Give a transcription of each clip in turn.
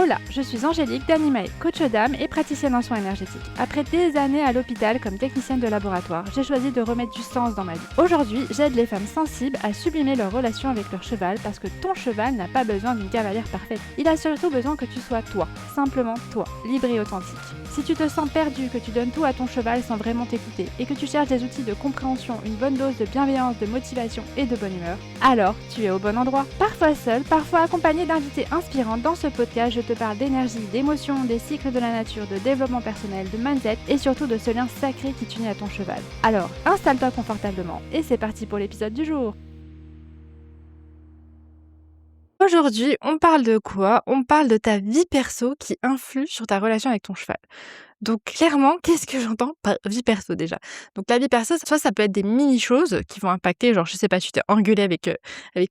Hola, je suis Angélique d'Animae, coach d'âme et praticienne en soins énergétiques. Après des années à l'hôpital comme technicienne de laboratoire, j'ai choisi de remettre du sens dans ma vie. Aujourd'hui, j'aide les femmes sensibles à sublimer leur relation avec leur cheval parce que ton cheval n'a pas besoin d'une cavalière parfaite. Il a surtout besoin que tu sois toi, simplement toi, libre et authentique. Si tu te sens perdu, que tu donnes tout à ton cheval sans vraiment t'écouter et que tu cherches des outils de compréhension, une bonne dose de bienveillance, de motivation et de bonne humeur, alors tu es au bon endroit. Parfois seul, parfois accompagné d'invités inspirants, dans ce podcast, je te parle d'énergie, d'émotions, des cycles de la nature, de développement personnel, de mindset et surtout de ce lien sacré qui t'unit à ton cheval. Alors, installe-toi confortablement et c'est parti pour l'épisode du jour. Aujourd'hui, on parle de quoi? On parle de ta vie perso qui influe sur ta relation avec ton cheval. Donc clairement, qu'est-ce que j'entends par vie perso déjà? Donc la vie perso, soit ça peut être des mini choses qui vont impacter, genre je sais pas, tu t'es engueulé avec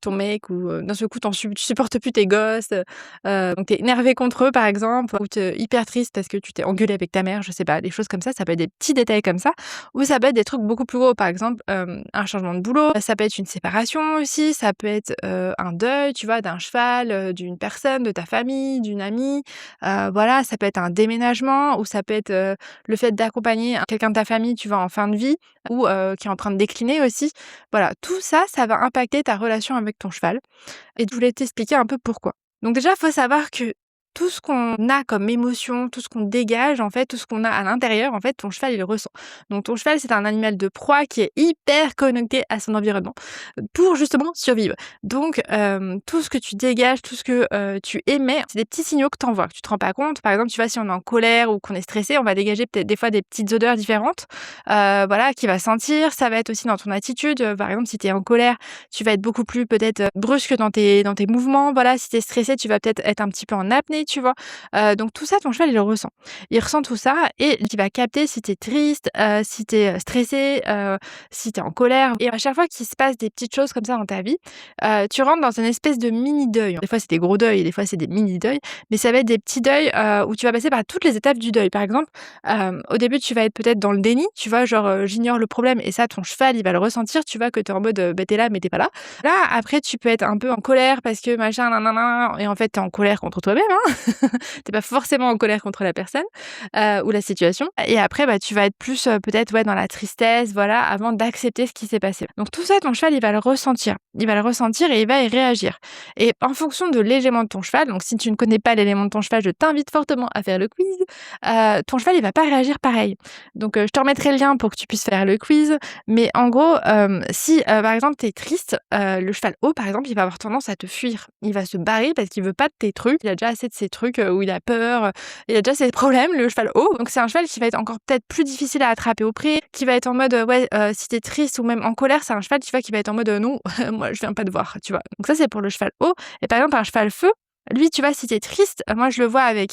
ton mec ou d'un seul coup tu supportes plus tes gosses, donc tu es énervé contre eux par exemple, ou tu es hyper triste parce que tu t'es engueulé avec ta mère, je sais pas, des choses comme ça peut être des petits détails comme ça, ou ça peut être des trucs beaucoup plus gros, par exemple, un changement de boulot, ça peut être une séparation aussi, ça peut être, un deuil, tu vois, d'un cheval, d'une personne, de ta famille, d'une amie, voilà, ça peut être un déménagement ou ça peut être, le fait d'accompagner quelqu'un de ta famille, tu vois, en fin de vie ou qui est en train de décliner aussi. Voilà, tout ça, ça va impacter ta relation avec ton cheval et je voulais t'expliquer un peu pourquoi. Donc déjà, il faut savoir que tout ce qu'on a comme émotion, tout ce qu'on dégage, en fait, tout ce qu'on a à l'intérieur, en fait, ton cheval, il le ressent. Donc ton cheval, c'est un animal de proie qui est hyper connecté à son environnement pour justement survivre. Donc tout ce que tu dégages, tout ce que tu émets, c'est des petits signaux que tu envoies, que tu te rends pas compte. Par exemple, tu vois, si on est en colère ou qu'on est stressé, on va dégager peut-être des fois des petites odeurs différentes, voilà, qu'il va sentir. Ça va être aussi dans ton attitude. Par exemple, si tu es en colère, tu vas être beaucoup plus peut-être brusque dans tes mouvements. Voilà, si tu es stressé, tu vas peut-être être un petit peu en apnée, tu vois. Donc tout ça, ton cheval, il le ressent. Il ressent tout ça et il va capter si tu es triste, si tu es stressé, si tu es en colère. Et à chaque fois qu'il se passe des petites choses comme ça dans ta vie, tu rentres dans une espèce de mini deuil. Des fois, c'est des gros deuils, des fois, c'est des mini deuils, mais ça va être des petits deuils où tu vas passer par toutes les étapes du deuil. Par exemple, au début, tu vas être peut-être dans le déni, tu vois, genre j'ignore le problème et ça, ton cheval, il va le ressentir, tu vois, que tu es en mode bah, t'es là, mais t'es pas là. Là, après, tu peux être un peu en colère parce que machin, nanana, et en fait, t'es en colère contre toi-même, hein. T'es pas forcément en colère contre la personne ou la situation. Et après, bah, tu vas être plus peut-être ouais, dans la tristesse, voilà, avant d'accepter ce qui s'est passé. Donc tout ça, ton cheval, il va le ressentir. Il va le ressentir et il va y réagir. Et en fonction de l'élément de ton cheval, donc si tu ne connais pas l'élément de ton cheval, je t'invite fortement à faire le quiz. Ton cheval, il va pas réagir pareil. Donc je te remettrai le lien pour que tu puisses faire le quiz. Mais en gros, si par exemple, tu es triste, le cheval haut, par exemple, il va avoir tendance à te fuir. Il va se barrer parce qu'il veut pas de tes trucs. Il a déjà assez de ces trucs où il a peur. Il a déjà ses problèmes, le cheval haut. Donc c'est un cheval qui va être encore peut-être plus difficile à attraper au pré, qui va être en mode ouais, si t'es triste ou même en colère, c'est un cheval, tu vois, qui va être en mode non, moi je viens pas te voir, tu vois. Donc ça c'est pour le cheval haut. Et par exemple un cheval feu, lui, tu vois, si t'es triste, moi je le vois avec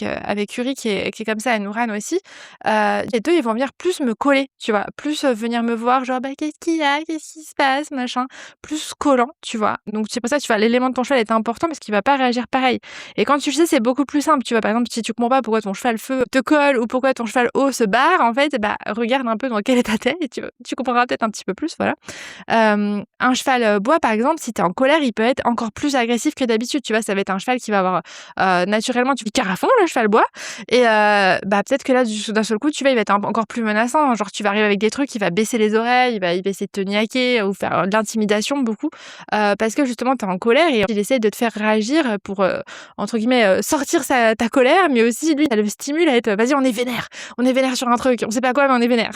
Yuri qui est comme ça, et Nouran aussi, les 2 ils vont venir plus me coller, tu vois? Plus, venir me voir genre: «Bah, qu'est-ce qu'il y a? Qu'est-ce qui se passe?» machin. Plus collant, tu vois? Donc c'est pour ça, tu vois, l'élément de ton cheval est important parce qu'il va pas réagir pareil. Et quand tu le sais, c'est beaucoup plus simple, tu vois? Par exemple, si tu comprends pas pourquoi ton cheval feu te colle ou pourquoi ton cheval haut se barre, en fait, bah, regarde un peu dans quel état tu es et tu comprendras peut-être un petit peu plus, voilà. Un cheval, bois, par exemple, si tu es en colère, il peut être encore plus agressif que d'habitude, tu vois? Ça va être un cheval qui va avoir, naturellement, tu piques à fond, le cheval bois et bah, peut-être que là, d'un seul coup, tu vois, il va être encore plus menaçant. Genre, tu vas arriver avec des trucs, il va baisser les oreilles, il va essayer de te niaquer ou faire de l'intimidation beaucoup, parce que justement, tu es en colère et il essaie de te faire réagir pour, entre guillemets, «sortir ta colère», mais aussi, lui, ça le stimule à être: «Vas-y, on est vénère sur un truc, on sait pas quoi, mais on est vénère».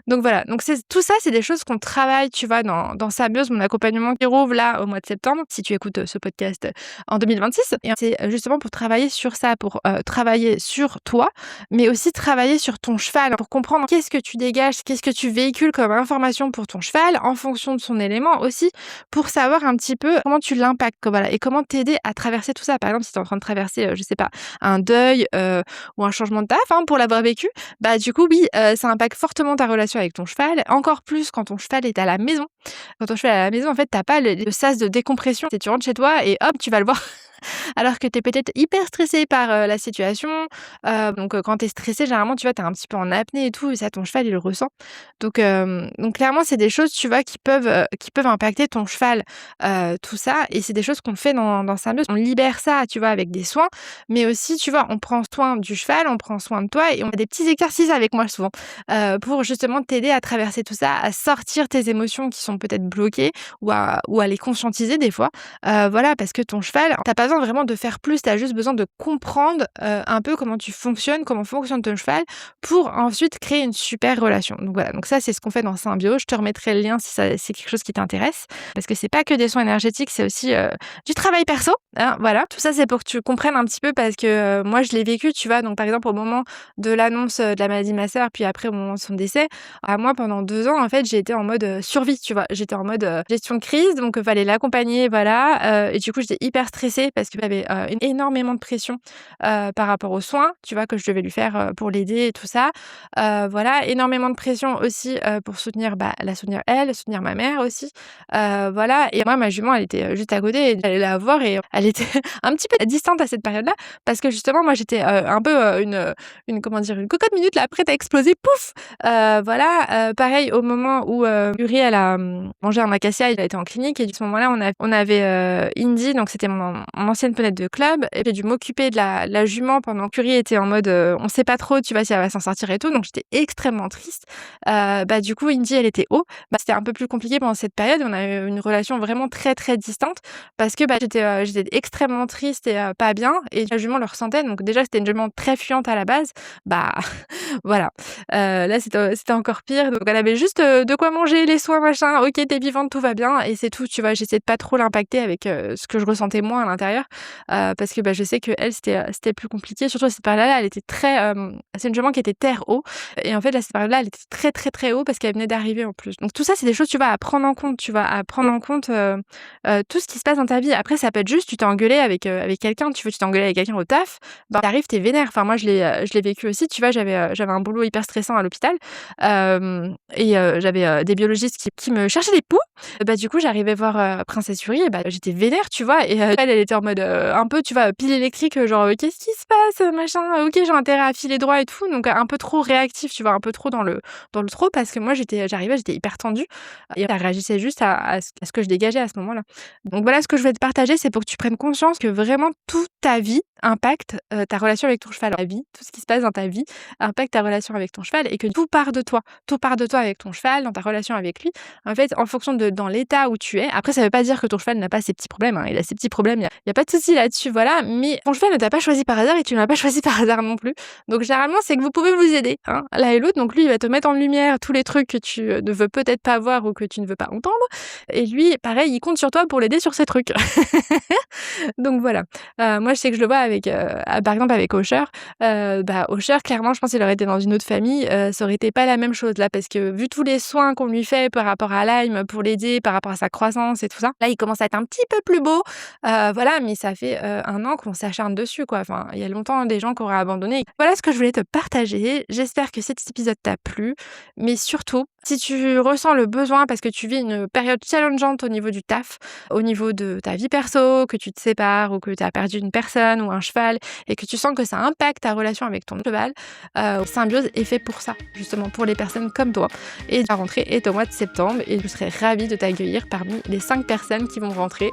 Donc voilà, donc c'est tout ça, c'est des choses qu'on travaille, tu vois, dans Symbiose, mon accompagnement qui rouvre là au mois de septembre, si tu écoutes ce podcast en 2026. Et c'est justement pour travailler sur ça, pour travailler sur toi, mais aussi travailler sur ton cheval, pour comprendre qu'est-ce que tu dégages, qu'est-ce que tu véhicules comme information pour ton cheval, en fonction de son élément aussi, pour savoir un petit peu comment tu l'impactes, voilà, et comment t'aider à traverser tout ça. Par exemple, si tu es en train de traverser, je sais pas, un deuil ou un changement de taf, hein, pour l'avoir vécu, bah du coup, oui, ça impacte fortement ta relation avec ton cheval, encore plus quand ton cheval est à la maison. Quand ton cheval est à la maison, en fait, tu pas le sas de décompression. Tu rentres chez toi et hop, tu vas le voir alors que tu es peut-être hyper stressé par, la situation. Donc quand tu es stressé, généralement, tu vois, tu es un petit peu en apnée et tout et ça, ton cheval, il le ressent. Donc clairement, c'est des choses, tu vois, qui peuvent impacter ton cheval, tout ça et c'est des choses qu'on fait dans Symbiose. On libère ça, tu vois, avec des soins, mais aussi, tu vois, on prend soin du cheval, on prend soin de toi et on a des petits exercices avec moi souvent, pour justement t'aider à traverser tout ça, à sortir tes émotions qui sont peut-être bloquées ou à les conscientiser des fois. Voilà, parce que ton cheval, tu pas besoin vraiment de faire plus, tu as juste besoin de comprendre, un peu comment tu fonctionnes, comment fonctionne ton cheval pour ensuite créer une super relation. Donc voilà, donc ça, c'est ce qu'on fait dans Symbiose. Je te remettrai le lien si c'est quelque chose qui t'intéresse parce que c'est pas que des soins énergétiques, c'est aussi, du travail perso, hein, voilà. Tout ça, c'est pour que tu comprennes un petit peu parce que, moi, je l'ai vécu, tu vois? Donc par exemple, au moment de l'annonce, de la maladie de ma sœur, puis après au moment de son décès, moi, pendant 2 ans, en fait, j'ai été en mode, survie, tu vois? J'étais en mode, gestion de crise, donc fallait l'accompagner, voilà, et du coup, j'étais hyper stressée parce qu'il y avait, énormément de pression, par rapport aux soins, tu vois? Que je devais lui faire, pour l'aider et tout ça. Voilà, énormément de pression aussi, pour soutenir, la soutenir elle, soutenir ma mère aussi, voilà et moi, ma jument, elle était, juste à côté et j'allais la voir et elle était un petit peu distante à cette période-là parce que justement, moi, j'étais, un peu, une comment dire? Une cocotte minute là, prête à exploser, pouf! Voilà, pareil au moment où, Uri elle a, mangé un acacia, il a été en clinique et à ce moment-là, on avait, Indy, donc c'était mon ancienne poney de club et j'ai dû m'occuper de la jument pendant qu'Uri était en mode, on sait pas trop, tu vois, si elle va s'en sortir et tout, donc j'étais extrêmement triste. Du coup, Indy, elle était haut. C'était un peu plus compliqué pendant cette période. On a eu une relation vraiment très, très distante parce que, j'étais extrêmement triste et pas bien et la jument le ressentait. Donc déjà, c'était une jument très fuyante à la base. Bah, voilà. Là, c'était encore pire. Donc elle avait juste, de quoi manger, les soins, machin. OK, tu es vivante, tout va bien et c'est tout, tu vois? J'essayais de pas trop l'impacter avec, ce que je ressentais moi à l'intérieur, parce que, je sais qu'elle, c'était plus compliqué. Surtout à cette période-là, elle était très, c'est une jument qui était terre-eau et en fait, à cette période-là, elle était très, très, très haut parce qu'elle venait d'arriver en plus. Donc tout ça, c'est des choses, tu vois, à prendre en compte, tu vois? À prendre en compte, tout ce qui se passe dans ta vie. Après, ça peut être juste, tu t'es engueulée avec quelqu'un, tu t'es engueulée avec quelqu'un au taf, tu arrives, tu es vénère. Enfin, moi, je l'ai vécu aussi, tu vois? J'avais un boulot hyper stressant à l'hôpital, j'avais, des biologistes qui me cherchaient des poux. Du coup, j'arrivais voir, Princesse Yuri et j'étais vénère, tu vois? Et elle était en mode, un peu, tu vois, pile électrique, genre: «Qu'est-ce qui se passe, machin? OK, j'ai intérêt à filer droit et tout», donc un peu trop réactif, tu vois? Un peu trop dans le trop parce que moi, j'arrivais, j'étais hyper tendue et elle réagissait juste à ce que je dégageais à ce moment-là. Donc voilà, ce que je voulais te partager, c'est pour que tu prennes conscience que vraiment toute ta vie impacte, ta relation avec ton cheval. Ta vie, tout ce qui se passe dans ta vie impacte ta relation avec ton cheval et que tout part de toi. Tout part de toi avec ton cheval, dans ta relation avec lui. En fait, en fonction de dans l'état où tu es, après ça veut pas dire que ton cheval n'a pas ses petits problèmes, hein, il a ses petits problèmes, il y a pas de souci là-dessus, voilà, mais ton cheval ne t'a pas choisi par hasard et tu ne l'as pas choisi par hasard non plus. Donc généralement, c'est que vous pouvez vous aider, hein, l'un et l'autre. Donc lui, il va te mettre en lumière tous les trucs que tu, ne veux peut-être pas voir ou que tu ne veux pas entendre et lui, pareil, il compte sur toi pour l'aider sur ces trucs. Donc voilà. Moi, je sais que je le vois avec, par exemple avec Osher. Osher, clairement, je pense qu'il aurait été dans une autre famille, ça aurait été pas la même chose là, parce que vu tous les soins qu'on lui fait par rapport à Lyme, pour l'aider, par rapport à sa croissance et tout ça, là, il commence à être un petit peu plus beau, voilà, mais ça fait, 1 an qu'on s'acharne dessus, quoi. Enfin, il y a longtemps des gens qui auraient abandonné. Voilà ce que je voulais te partager. J'espère que cet épisode t'a plu, mais surtout, si tu ressens le besoin parce que tu vis une période challengeante au niveau du taf, au niveau de ta vie perso, que tu te sépares ou que tu as perdu une personne ou un cheval et que tu sens que ça impacte ta relation avec ton cheval, Symbiose est fait pour ça, justement pour les personnes comme toi. Et la rentrée est au mois de septembre et je serais ravie de t'accueillir parmi les 5 personnes qui vont rentrer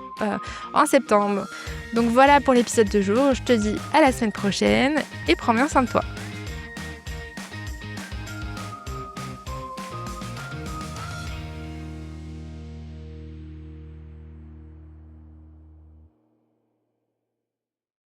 en septembre. Donc voilà pour l'épisode de jour, je te dis à la semaine prochaine et prends bien soin de toi.